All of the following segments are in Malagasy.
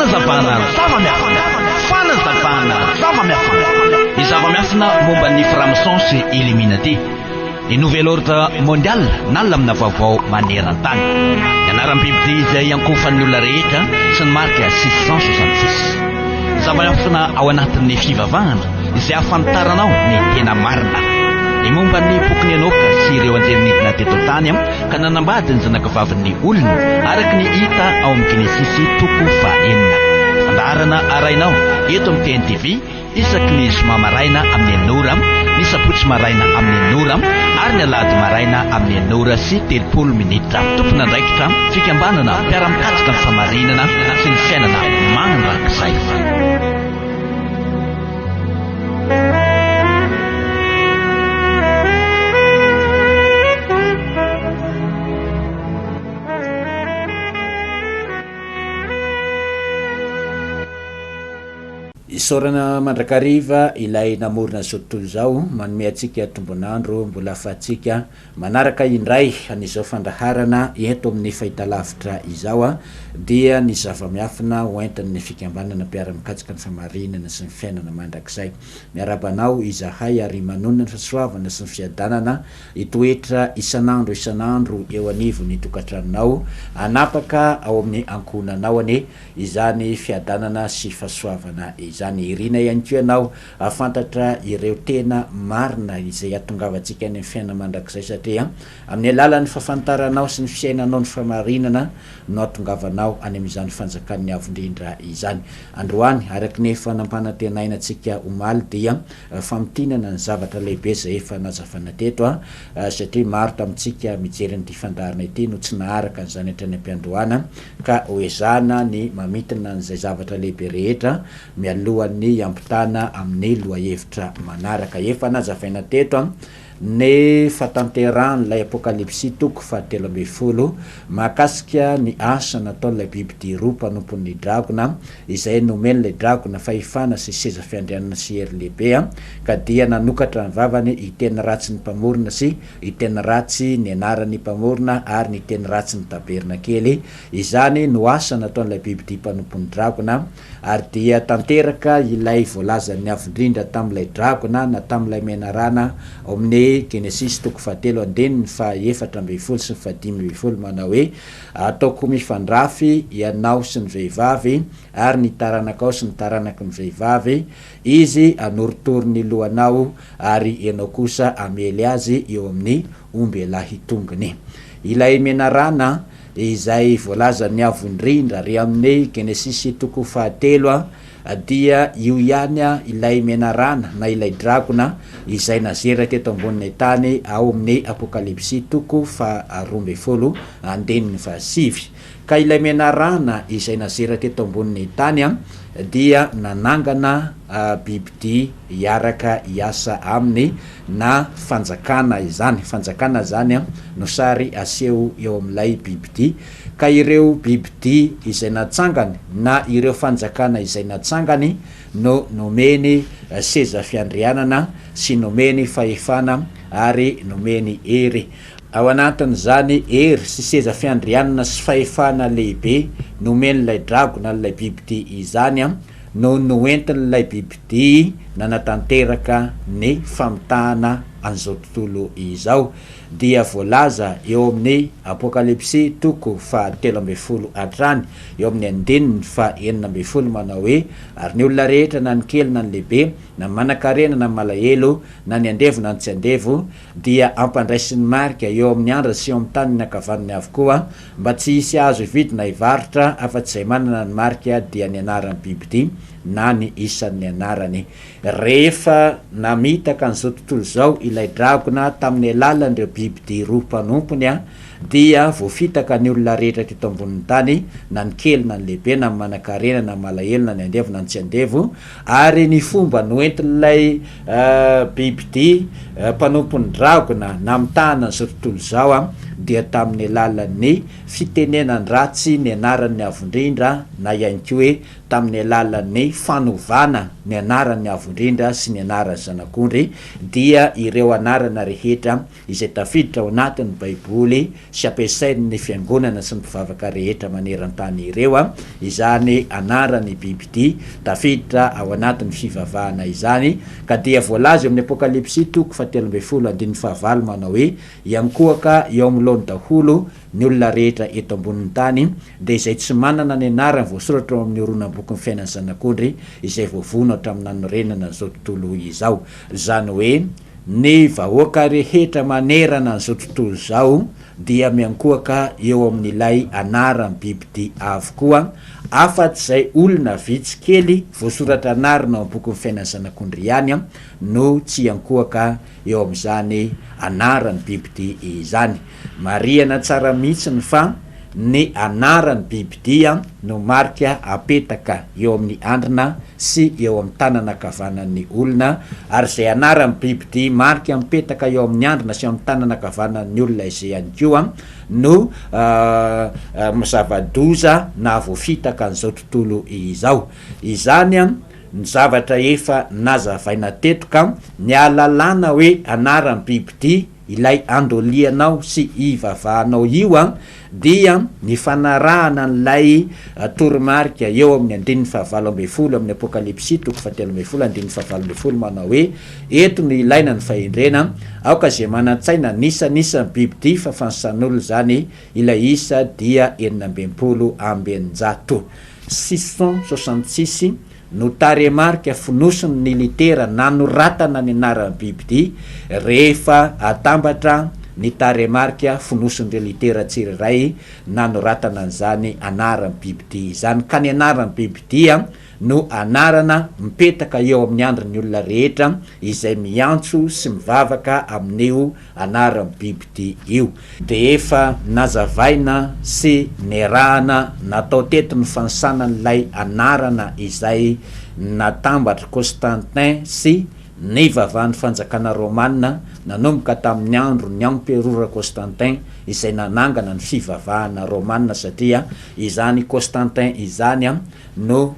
Fanazavana ny zava-miafina momba ny franc-maçon sy illuminati, ny nouvel ordre mondial na lamina vaovao maneran-tany, ny anaram-biby izay ankofan'ny olona rehetra sy ny marika 666. Zava-miafina ao anatin'ny fivavahana izay ahafantaranao ny tena marina, ny momba ny boky Enoka sy ireo anjelinidina teto tany ka nanambady ny zanakavavin'ny olona araka ny hita ao amin'ny Genesisy 4:4. Andarana arainao eto amin'ny TNTV isaky ny zoma maraina amin'ny 9h, ny sabotsy maraina amin'ny 9h ary ny alahady maraina amin'ny 9h30. Tompona andraikitra fikambanana mpiara-mikatsika ny famarinana sy ny fiainana mananrakizay. Sorana mandrakariva ilay namorona zao tontolo zao manome atsika tombonandro mbola afatsika manaraka indray an'izao fandraharana eto amin'ny fahitalavitra izao dia ny zava-miafina hoentin'ny fikambanana mpiara-mikatsika ny famarinana sy ny fiainana mandrakizay. Miarabanao izahay ary manonona ny fahasoavana sy ny fiadanana itoetra isanandro eo anivo ny tokantranonao anapaka ao amin'ny ankonanao ane izany fiadanana sy fahasoavana izany. Irina ihany koa ianao afantatra ireo tena marina izay atongavantsika any amin'ny fiainana mandrakizay satria amin'ny alalan'ny fahafantaranao sy ny fiainanao ny famarinana no atongavanao any amin'izany fanjakan'ny avindrindra izany. Androany araka ny fanampanantenainantsika omaly dia famitinana ny zavatra lehibe zay efa nazavana teto satria maro tamintsika mijery ny fandarina ity no tsy naharaka an'izany hatrany am-piandroana ka hoezana ny mamitina n'izay zavatra lehibe rehetra mialohan'ny ampitana amin'ny lohahevitra manaraka. Efa nazavaina teto ny fatanteran'ilay apokalipsy 3:13 mahakasika ny asa nataon'ilay biby diroa mpanompon'ny dragona izay nomen'ilay dragona fahefana sy seza fiandrianana sy hery lehibe ka dia nanokatra ny vavany hiteny ratsy ny mpamorona sy hiteny ratsy ny anarany mpamorona ary ny teny ratsy ny taberna kely. Izany no asa nataon'ilay biby dia mpanompon'ny dragona ary dia tanteraka ilay voalazan'ny avindrindra tamin'ilay dragona na tamin'ilay menarana ao amin'ny Genesisy 3:7 fa 4:12 sy 5:10 manao hoe ataoko mifandrafy ianao sy ny vehivavy ary ny taranakao sy ny taranaky ny vehivavy, izy anoritory ny lohanao ary ianao kosa amely azy eo amin'ny omby lahy tongony. Ilay menarana izay voalazan'ny avindrindra ry amin'ny Genesisy 3:7 dia io ihany ilay menarana na ilay dragona izay nazera teto ambonin'ny tany ao amin'ny apokalipsy 3:12 ka ilay menarana izay nazera teto ambonin'ny tany dia nanangana bibidy iaraka iasa aminy na fanjakana izany. Fanjakana zany no sary aseho eo amin'ilay bibidy ka ireo bibidy izay natsangany na ireo fanjakana izay natsangany no nomeny seza fiandrianana sy nomeny fahefana ary nomeny hery. Ao anatin'izany hery sy seza fiandrianana sy fahefana lehibe nomen'ilay dragona n'ilay bibidy izany no noentin'ilay bibidy nanatanteraka ny famitahana an'izao tontolo izao dia voalaza eo amin'ny apokalipsy 3:13 hatrany eo amin'ny 9:9 manao hoe ary ny olona rehetra na ny kely na ny lehibe na manan-karena na malahelo na ny andevo na ny tsy andevo dia ampandraisin'ny marika eo amin'ny andra sy eo amin'ny tany ny akavaniny avokoa mba tsy hisy azo ividy na ivarotra afa-tsy izay manana ny marika dia ny anaran'ny bibidy na ny isan'ny anarany. Rehefa namitaka an'izao tontolo zao ilay dragona tamin'ny alalan'ireo bibidy roa mpanompony dia voafitaka ny olona rehetra teto ambonin'ny tany na ny kely na ny lehibe na manan-karena na malahelo na ny andevo na ny tsy andevo ary ny fomba noentin'ilay bibidy mpanompony dragona namitahana an'izao tontolo zao dia tamin'ny alalan'ny fitenenany ratsy ny anaran'ny avindrindra na ihany koa hoe tamin'ny alalan'ny fanovana ny anarany avondrindra sy ny anarany zanak'ondry dia ireo anarana rehetra izay tafiditra ao anatin'ny baiboly sy ampiasain'ny fiangonana sy ny mpivavaka rehetra maneran-tany ireo izany anarany bibidia tafiditra ao anatin'ny fivavahana izany ka dia voalaza amin'ny apokalipsy toko 17:15 manao hoe iankoaka eo am'loany daholo ny olona rehetra eto ambonin'ny tany de izay tsy manana ny anarany voasoratra ao amin'ny oronam-boky ny fiainany zanak'ondry izay voavono hatramin'ny nanorenana n'izao tontolo izao zany hoe ny vahoaka rehetra manerana n'izao tontolo zao dia miankoaka eo amin'ilay anarany bibidia avokoa afaty zay olona vitsikely voasoratra anarina ao boky ny fiainany zanak'ondry ihany no tsy ankoaka eo amin'izany anarany bibidia izany mariana tsara mihitsiny fa ny anarany bibidia no marika apetaka eo amin'ny andrina sy eo amin'ny tanana kavanan'ny olona ary zay anarany bibidia marika mipetaka eo amin'ny andrina sy amin'ny tanana kavanan'ny olona izay ihany koa no zava-doza na voafitaka an'izao tontolo izao izany ny zavatra efa nazavaina tetoka ny alalana hoe anarany bibidia ilay andolianao sy ivavahanao io dia ny fanarahana n'lay toromarika eo amin'ny 15:20 amin'ny apokalipsy toko 17:15 manao hoe eto ny ilaina ny fahendrena aoka zay manantsaina nisanisa bibidia fa fansan'olo zany ilay isa dia 666 666 no taremarika finosony ny litera nanoratana ny anarany bibidia rehefa atambatra ny taremarika finoson'ireo litera tsiriray nanoratana an'izany anarany bibidia izany ka ny anarany bibidia no anarana mipetaka eo amin'ny andriny olona rehetra izay miantso sy mivavaka amin'io anarany bibidia io de efa nazavaina sy nerahana natao teto ny fansanan'ilay anarana izay natambatra Constantin sy ny vavahan'ny fanjakana romanina nanomboka tamin'ny andro ny emperora Constantin izay nanangana ny fivavahana romanina satria izany Constantin izany no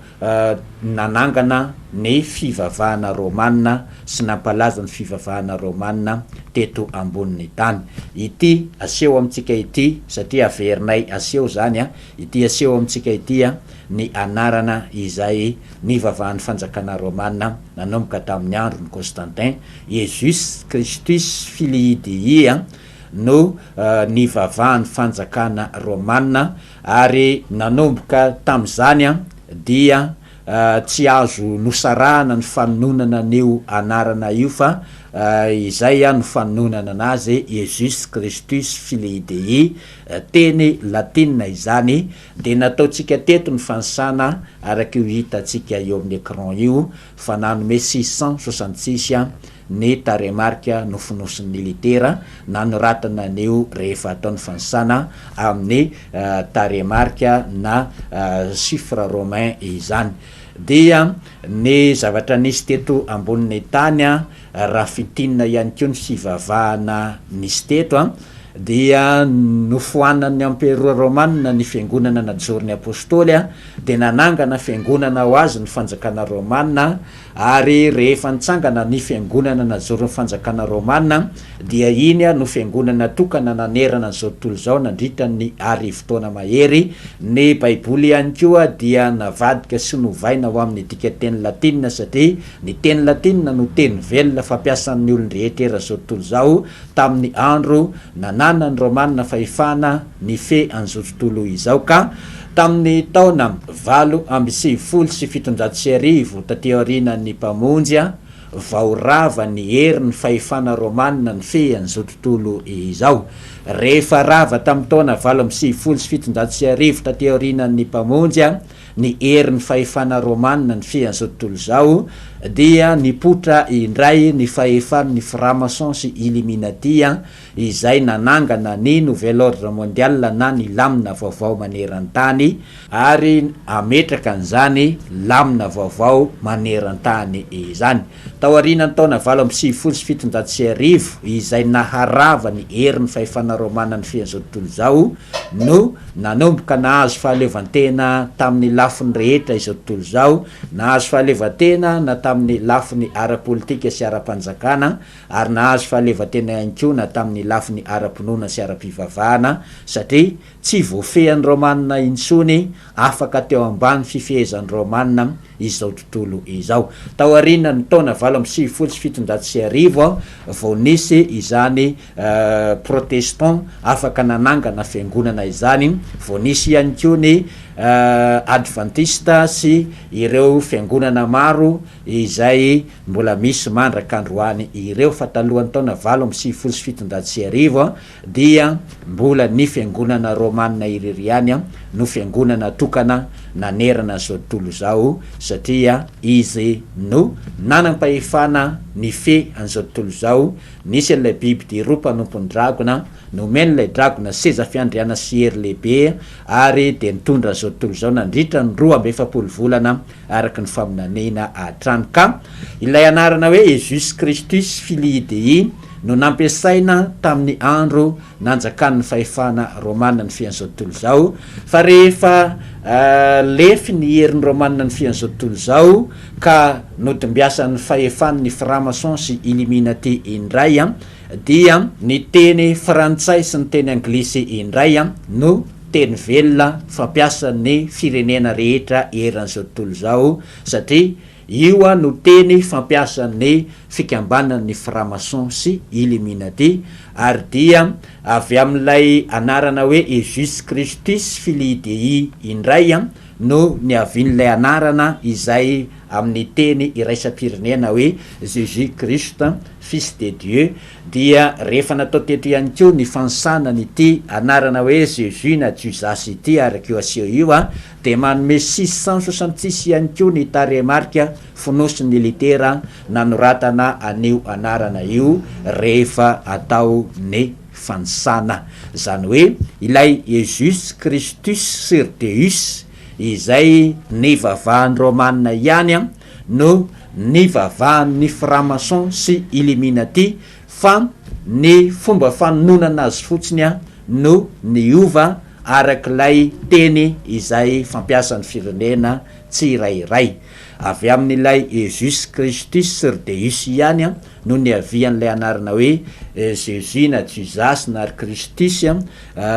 nanangana ny fivavahana romanina sy nampalaza ny fivavahana romanina teto ambonin'ny tany ity aseho amintsika ity satria averinay aseho zany ity aseho amintsika ity ny anarana izay nivavahan'ny fanjakana romanina nanomboka tamin'ny andro ny Constantin Jesus Christus Filii no nivavahan'ny fanjakana romanina ary nanomboka tam'izany dia tsy azo nosarahana ny fanonana an'io anarana io fa izay no fanonana anazy Jesus Christus Filii Dei teny latina izany de nataotsika teto ny fansana araka io hitantsika eo amin'ny écran io fa nanome 666 ny taremarika no finosin'ny litera nanoratana an'io rehefa ataon'ny fansana amin'ny taremarika na chiffre romain izany dia ny zavatra nisy teto ambonin'ny tany raha fitinina ihany koa ny fivavahana nisy teto dia nofoanan'ny emperora romanina ny fiangonana najoriny apôstôly de nanangana fiangonana ho azy ny fanjakana romanina ary rehefa nitsangana ny fiangonana najoriny fanjakana romanina dia iny no fiangonana tokana nanerana n'izao tontolo zao nandritra ny arivo-taona mahery ny baiboly ihany koa dia navadika sy novaina ho amin'ny dika teny latina satria ny teny latina no teny velona fampiasan'ny olon-drehetra eran'izao tontolo zao tamin'ny andro nanana ny romanina fahefana ny fe an'izao tontolo izao ka tamin'ny taona 8:750 tateo aorinan'ny mpamonjy vaorava ny hery ny fahefana romanina ny fe an'izao tontolo izao rehefa rava tamin'ny taona 8:750 tateo aorinan'ny mpamonjy ny hery ny fahefana romanina ny fe an'izao tontolo zao dia nipotra indray ny fahefany franc-maçon sy illuminati izay nanangana ny nouvel ordre mondial na ny lamina vaovao maneran-tany ary ametraka an'izany lamina vaovao maneran-tany izany. Tao aorianany taona 1875 izay naharava ny herin'ny fahefana romana ny fian'izao tontolo izao no nanomboka nahazo fahalevantena tamin'ny lafiny rehetra izao tontolo izao, nahazo fahalevantena na tamin'ny lafiny ara-politika sy ara-panjakana ary nahazo fahalevantena ihany koa na tamin'ny lafiny ara-pinoana sy ara-pivavahana satria tsy voafehan'ny romanina intsony afaka teo ambany fifehezan'ny romanina izao tontolo izao. Tao aoriana ny taona 1875 vao nisy izany protestant afaka nanangana fiangonana izany, vao nisy ihany koa ny adventista sy ireo fiangonana maro izay mbola misy mandraka androany ireo. Fa talohan'ny taona 1875 dia mbola ny fiangonana romanina irery ihany no fiangonana tokana nanerana zao tontolo zao satria izy no nanam-pahefana ny fe an'izao tontolo zao. Nisy an'ilay biby de roa mpanompon'ny dragona, nomen'ilay dragona seza fiandriana sy hery lehibe ary de nitondra zao tontolo zao nandritra ny 12 volana araky ny faminanena hatrany. Ka ilay anarana hoe Jesus Christus Filii Dei no nampiasaina tamin'ny andro nanjakan'ny fahefana romanina ny fian'izao tontolo zao. Fa rehefa lefy ny herin'ny romanina ny fian'izao tontolo zao ka notombiasan'ny fahefan'ny franc-maçon sy illuminati indray dia ny teny frantsay sy ny teny anglisy indray no teny velona fampiasan'ny firenena rehetra herin'izao tontolo zao satria io no teny fampiasan'ny fikambanan'ny franc-maçon sy illuminati ary dia avy amin'ilay anarana hoe Jesus Christus Filii Dei indray no niavian'ilay anarana izay amin'ny teny iraisam-pirenena hoe Jésus Christ Fils de Dieu. Dia rehefa natao teto ihany koa ny fansanany ity anarana hoe Jésus na Jesus ity araky io asio io de manome 666 ihany koa ny taremarika fonosiny litera nanoratana anio anarana io rehefa atao ny fansana, zany hoe ilay Jesus Christus sur Deus izay ny vavahan'ny romanina ihany no ny vavahan'ny franc-maçon sy illuminati, fa ny fomba fanonona azy fotsiny no niova arak'ilay teny izay fampiasan'ny firenena tsirairay. Avy amin'ilay Jesus Christus sur Deus ihany no niavian'ilay anarana hoe Jésus na Jesus na Christus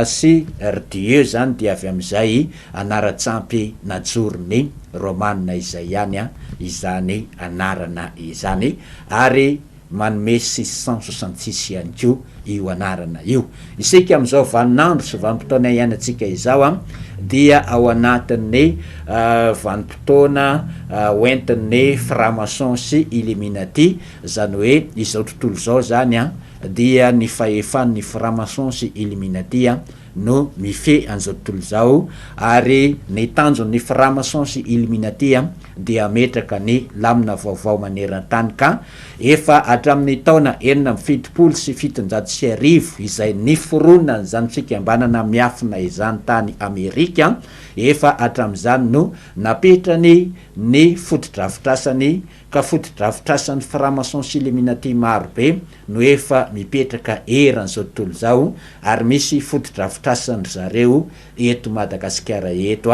sy Dieu zany dia avy amin'izay anara-tsampy najorony romanina izay ihany izany anarana izany ary manome 666 ihany koa io anarana io. Isika amin'izao vaninandro sy vanim-potoana ianantsika izao dia ao anatin'ny vanim-potoana hoentin'ny franc-maçon sy illuminati, zany hoe izao tontolo zao zany dia ny fahefan'ny franc-maçon sy illuminati no mife an'izao tontolo zao ary ny tanjon'ny franc-maçon sy illuminati dia ametraka ny lamina vaovao maneran-tany. Ka efa hatramin'ny taona 1700 sy 700 izay niforonana zany fikambanana miafina izany tany Amerika, efa hatramin'izany no napetrany ny fotodrafitrasany ka fotodrafitrasan'ny franc-maçon sy illuminati maro be no efa mipetraka eran'izao tontolo zao ary misy fotodrafitrasan'ny zareo eto Madagasikara eto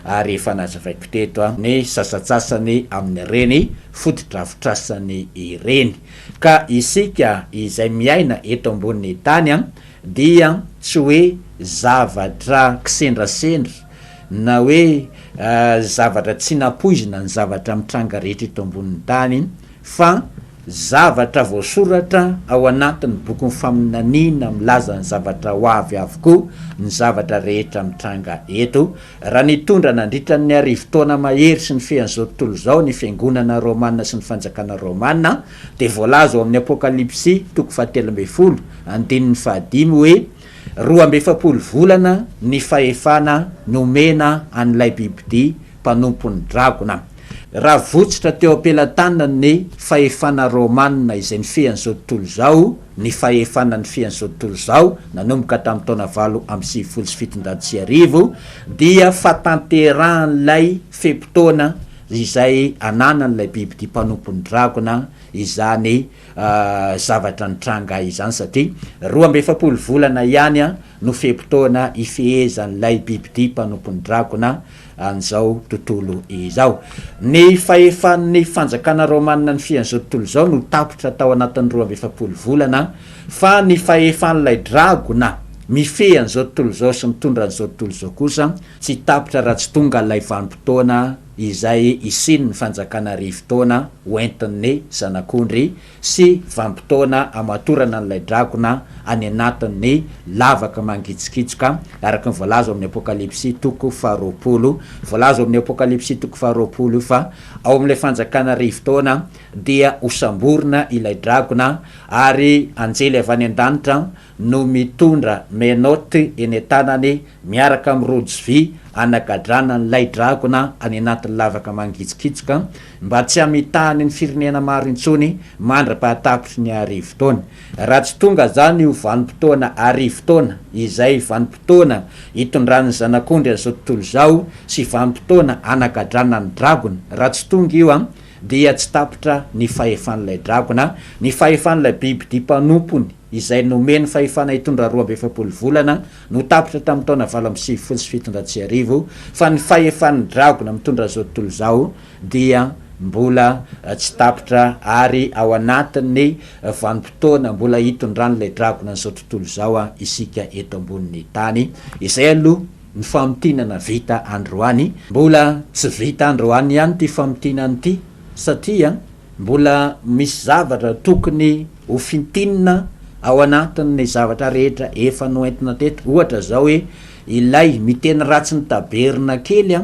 ary efa nazavaiko teto ny sasatsasany amin'ny reny fotodrafitrasany ireny. Ka isika izay miaina eto ambonin'ny tany dia tsy hoe zavatra kisendrasendra na hoe zavatra tsy napoizina ny zavatra mitranga rehetra eto ambonin'ny tany, fa zavatra voasoratra ao anatin'ny boky faminaniana milaza ny zavatra ho avy avokoa ny zavatra rehetra mitranga eto. Raha nitondra nandritra ny arivo-taona mahery sy ny fean'izao tontolo zao ny fiangonana romanina sy ny fanjakana romanina de voalaza ao amin'ny apokalipsy 7:15 hoe 12 volana ny fahefana nomena an'ilay bibidy mpanompon'ny dragona. raha votsitra teo ampelantanana ny fahefana romanina izay ny fian'izao tontolo zao, ny fahefana ny fian'izao tontolo zao nanomboka tamin'ny taona 8 dia fatanteran'ilay fepotona izay ananan'ilay bibidy mpanompon'ny dragona izany zavatra nitranga izany, satria 12 volana ihany no fepotona ifehezan'ilay bibidy mpanompon'ny dragona an'izao tontolo izao. Ny fahefan'ny fanjakana romanina ny fian'izao tontolo zao no tapitra tao anatin'ny 12 volana, fa ny fahefan'ilay dragona mifehan'izao tontolo zao sy mitondra an'izao tontolo zao kosa tsy tapitra raha tsy tonga ilay vanim-potoana izay isiny ny fanjakana rivotaona hoentin'ny zanak'ondry sy vanim-potoana amatorana an'ilay dragona any anatin'ny lavaka mangitsikitsoka, araka ny voalaza amin'ny apokalipsy toko 20, voalaza amin'ny apokalipsy toko 20 fa ao amin'ilay fanjakana rivotaona dia hosamborina ilay dragona ary anjely avy any an-danitra no mitondra menoty eny an-tanany miaraka amin'ny rojo vy anagadrana n'ilay dragona any anatin'ny lavaka mangitsikitsoka mba tsy hamitahany ny firenena maro intsony mandra-pahatapitry ny arivotaona. Raha tsy tonga zany io vanim-potoana arivotaona izay vanim-potoana hitondran'ny zanak'ondry an'izao tontolo zao sy vanim-potoana anagadrana ny dragona, raha tsy tonga io dia tsy tapitra ny fahefan'ilay dragona, ny fahefan'ilay bibidy mpanompony izay nomeny fahefana hitondra 12 volana no tapitra tamin'ny taona 8 fa ny fahefan'ny dragona mitondra zao tontolo zao dia mbola tsy tapitra ary ao anatin'ny vanim-potoana mbola hitondran'ilay dragona n'izao tontolo zao isika eto ambonin'ny tany. Izay aloha ny famotinana vita androany, mbola tsy vita androany ihany ty famotinana ty, satria mbola misy zavatra tokony ho fintinina ao anatin'ny zavatra rehetra efa noentina teto. Ohatra zao hoe ilay miteny ratsy ny taberina kely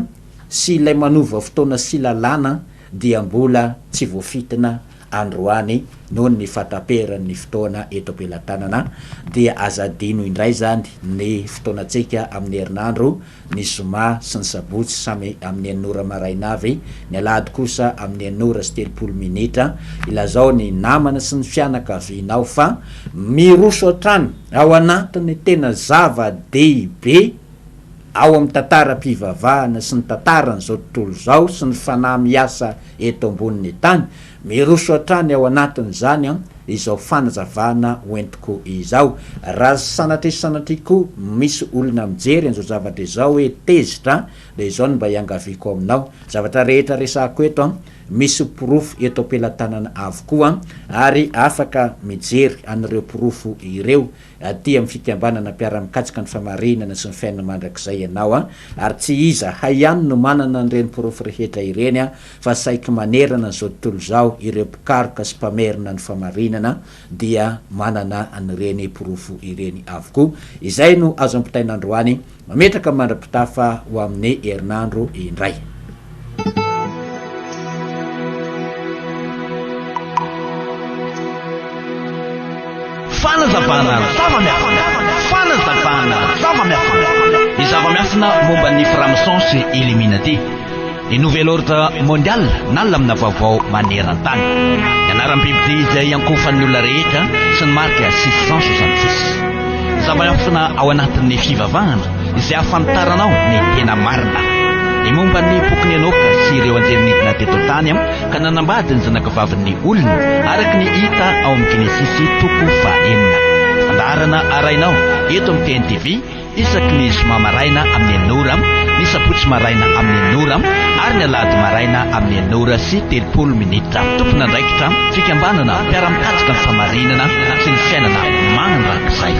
sy ilay manova fotoana sy lalàna dia mbola tsy voafitina androany noho ny fataperan'ny fotoana eto ampelantanana. Dia azadino indray zany ny fotoanantsika amin'ny herinandro, ny zoma sy ny sabotsy samy amin'ny 9 maraina avy, ny alahady kosa amin'ny 9:30 minitra. Ilazao ny namana sy ny fianakavinao fa miroso hatrany ao anatin'ny tena zava-dehibe ao amin'ny tantaram-pivavahana sy ny tantaran'izao tontolo zao sy ny fanahy miasa eto ambonin'ny tany, miroso hatrany ao anatin'izany izao fanazavana hoentiko izao. Raha sanatriko misy olona mijery an'izao zavatra izao hoe tezitra, de izao no mba iangaviko aminao. Zavatra rehetra resako eto misy porofo eto ampelantanana avokoa ary afaka mijery an'ireo porofo ireo aty amin'ny fikambanana mpiara-mikatsika ny famarinana sy ny fiainana mandrakizay ianao ary tsy iza hay ihany no manana an'ireny porofo rehetra ireny fa saiky manerana n'izao tontolo zao ireo mpikaroka sy mpamerina ny famarinana dia manana an'ireny porofo ireny avokoa. Izay no azo ampitain'androany, mametraka mandra-pitafa ho amin'ny herinandro indray. Fanazavana zava-miafina. Ny zava-miafina momba ny franc-maçon sy Illuminati. Ny nouvel ordre mondial nalamina vaovao maneran-tany. Ny anaram-bibidy izay ankofan'ny olona rehetra sy ny marika 666. Zava-miafina ao anatin'ny fivavahana izay ahafantaranao ny tena marina. Ny momba ny boky ny Enoka sy ireo anjelinidina teto tany ka nanambady ny zanakavavin'ny olona araka ny hita ao amin'ny Genesisy toko 9. Fandaharana arainao eto amin'ny TNTV isaky ny zoma maraina amin'ny 9, ny sabotsy maraina amin'ny 9 ary ny alahady maraina amin'ny 9:30 minitra. Tompona andraikitra fikambanana mpiara-mikatsika ny famarinana sy ny fiainana mandrakizay.